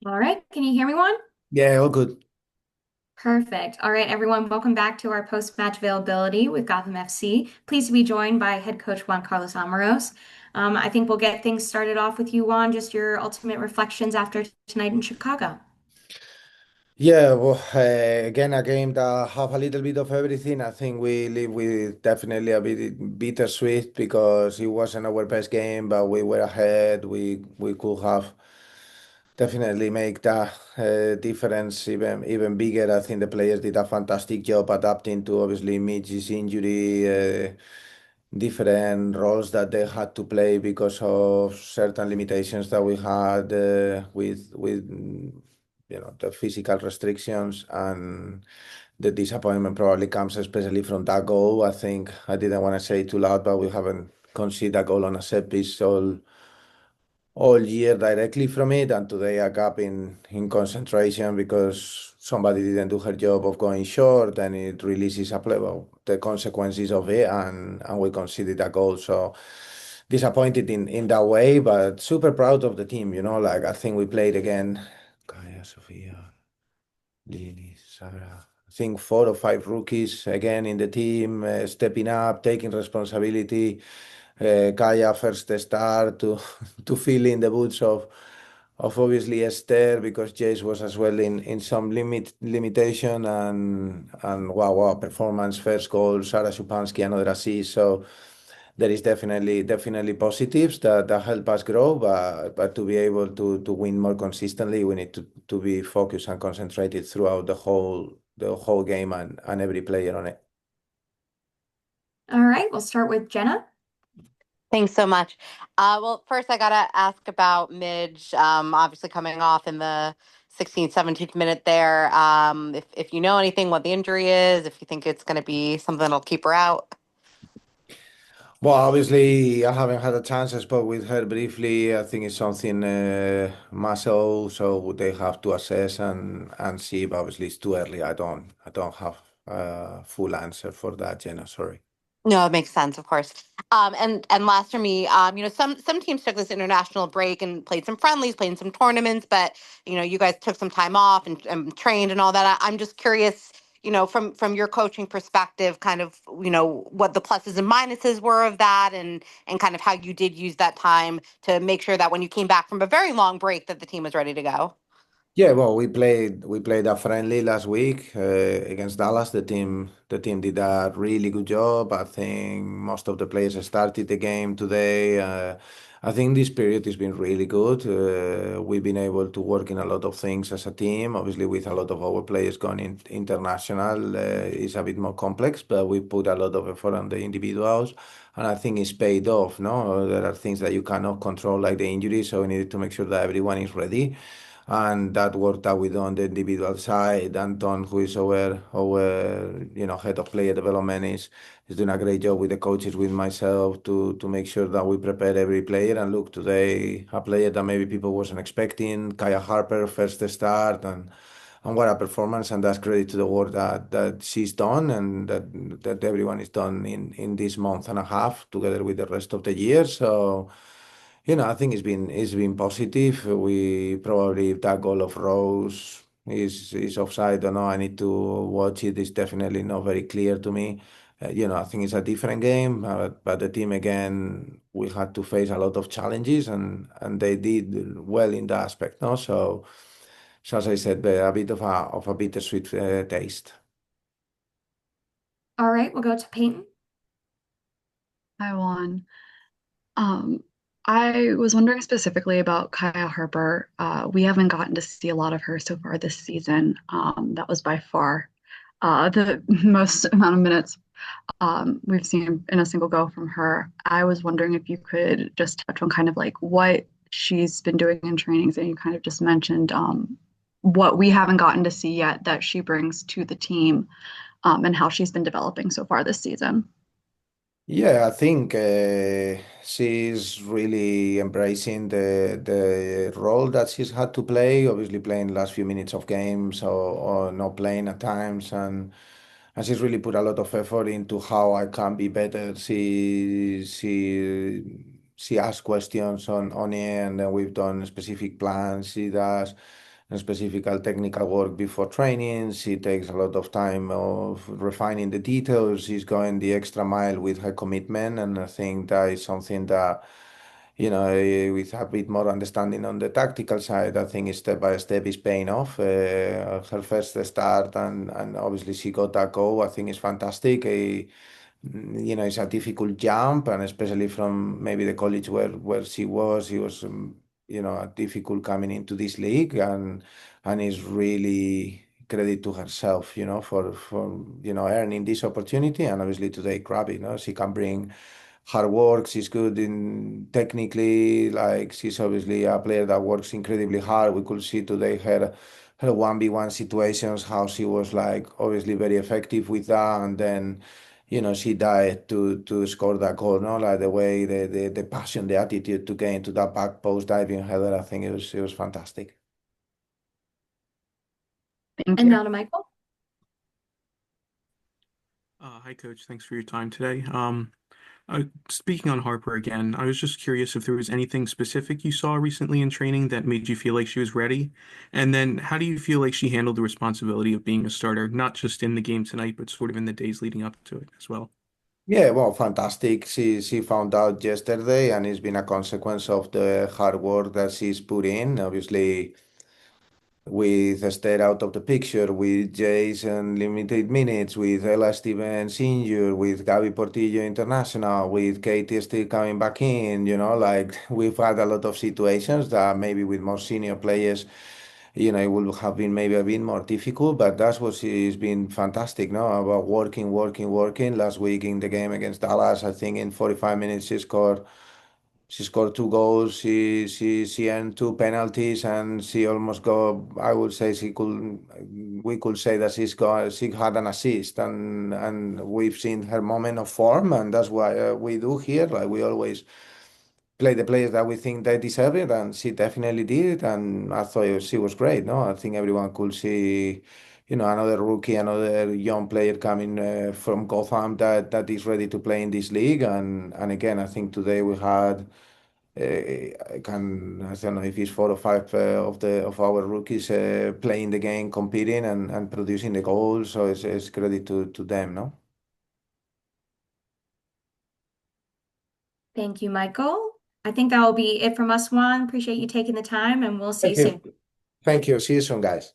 All right, can you hear me, Juan? Yeah, all good. Perfect. All right, everyone, welcome back to our post-match availability with Gotham FC. Pleased to be joined by head coach Juan Carlos Amorós. I think we'll get things started off with you, Juan, just your ultimate reflections after tonight in Chicago. Yeah, well, again, a game that have a little bit of everything. I think we live with definitely a bit bittersweet because it wasn't our best game, but we were ahead. We could have definitely make that difference even bigger. I think the players did a fantastic job adapting to obviously Mitch's injury, different roles that they had to play because of certain limitations that we had with the physical restrictions, and the disappointment probably comes especially from that goal. I think I didn't want to say it too loud, but we haven't conceded a goal on a set piece all year directly from it, and today a gap in concentration because somebody didn't do her job of going short, and it releases a play, well, the consequences of it, and we conceded a goal. So disappointed in that way, but super proud of the team. Like I think we played again. Kaya, Sofia, Lily, Sarah. I think four or five rookies again in the team, stepping up, taking responsibility. Kaya first start to to fill in the boots of obviously Esther because Jace was as well in some limitation, and wow, performance, first goal, Sarah Szupanski, another assist. So there is definitely positives that help us grow, but to be able to win more consistently, we need to be focused and concentrated throughout the whole game, and every player on it. All right, we'll start with Jenna. Thanks so much. Well, first I gotta ask about Midge. Obviously coming off in the 16th, 17th minute there. If you know anything what the injury is, if you think it's going to be something that'll keep her out. Well, obviously, I haven't had a chance. I spoke with her briefly. I think it's something muscle, so they have to assess and see. But obviously, it's too early. I don't have a full answer for that, Jenna. Sorry. No, it makes sense, of course. And last for me, some teams took this international break and played some friendlies, played in some tournaments, but you guys took some time off and trained and all that. I'm just curious, from your coaching perspective, kind of, what the pluses and minuses were of that, and kind of how you did use that time to make sure that when you came back from a very long break, that the team was ready to go. Yeah, well, we played a friendly last week against Dallas. The team did a really good job. I think most of the players started the game today. I think this period has been really good. We've been able to work in a lot of things as a team. Obviously, with a lot of our players going international, it's a bit more complex, but we put a lot of effort on the individuals, and I think it's paid off. No, there are things that you cannot control, like the injury, so we needed to make sure that everyone is ready, and that worked out with on the individual side. Anton, who is our head of player development, is doing a great job with the coaches, with myself, to make sure that we prepare every player. And look, today a player that maybe people wasn't expecting, Kaya Harper, first start, and what a performance, and that's credit to the work that she's done, and that everyone is done in this month and a half together with the rest of the year. So I think it's been positive. We probably, if that goal of Rose is offside, I don't know. I need to watch it. It's definitely not very clear to me. I think it's a different game, but the team again, we had to face a lot of challenges, and they did well in that aspect. No, so as I said, a bit of a bittersweet taste. All right, we'll go to Peyton. Hi, Juan. Um, I was wondering specifically about Kaya Harper. We haven't gotten to see a lot of her so far this season. That was by far the most amount of minutes we've seen in a single go from her. I was wondering if you could just touch on kind of like what she's been doing in trainings, and you kind of just mentioned what we haven't gotten to see yet that she brings to the team, and how she's been developing so far this season. Yeah, I think she's really embracing the role that she's had to play. Obviously, playing last few minutes of games, or not playing at times, and she's really put a lot of effort into how I can be better. She asks questions on it, and then we've done specific plans. She does. and specific technical work before training. She takes a lot of time of refining the details. She's going the extra mile with her commitment, and I think that is something that, with a bit more understanding on the tactical side, I think step by step is paying off. Her first start, and obviously she got that goal. I think it's fantastic. It's a difficult jump, and especially from maybe the college where she was, difficult coming into this league, and it's really credit to herself, for earning this opportunity, and obviously today grab it. She can bring hard work. She's good in technically, like she's obviously a player that works incredibly hard. We could see today her 1v1 situations, how she was like obviously very effective with that, and then she died to score that goal, no? Like the way the passion, the attitude to get into that back post diving header, I think it was fantastic. Thank And you. now to Michael. Hi, Coach. Thanks for your time today. Speaking on Harper again, I was just curious if there was anything specific you saw recently in training that made you feel like she was ready. And then how do you feel like she handled the responsibility of being a starter, not just in the game tonight, but sort of in the days leading up to it as well? Yeah, well, fantastic. She found out yesterday, and it's been a consequence of the hard work that she's put in. Obviously, with Esther out of the picture, with Jason limited minutes, with Ella Stevens injured, with Gabby Portillo international, with Katie still coming back in, like we've had a lot of situations that maybe with more senior players, it would have been maybe a bit more difficult, but that's what she's been fantastic, no? About working, working, working. Last week in the game against Dallas, I think in 45 minutes she scored 2 goals. She earned 2 penalties, and she almost got. I would say we could say that she had an assist, and we've seen her moment of form, and that's why we do here. Like we always play the players that we think they deserve it, and she definitely did. And I thought she was great. No, I think everyone could see. Another rookie, another young player coming from Gotham that is ready to play in this league. And again, I think today we had I don't know if it's 4 or 5 of our rookies playing the game, competing and producing the goals. So it's credit to them, no? Thank you, Michael. I think that will be it from us, Juan. Appreciate you taking the time, and we'll see you Thank you. soon. Thank you. See you soon, guys.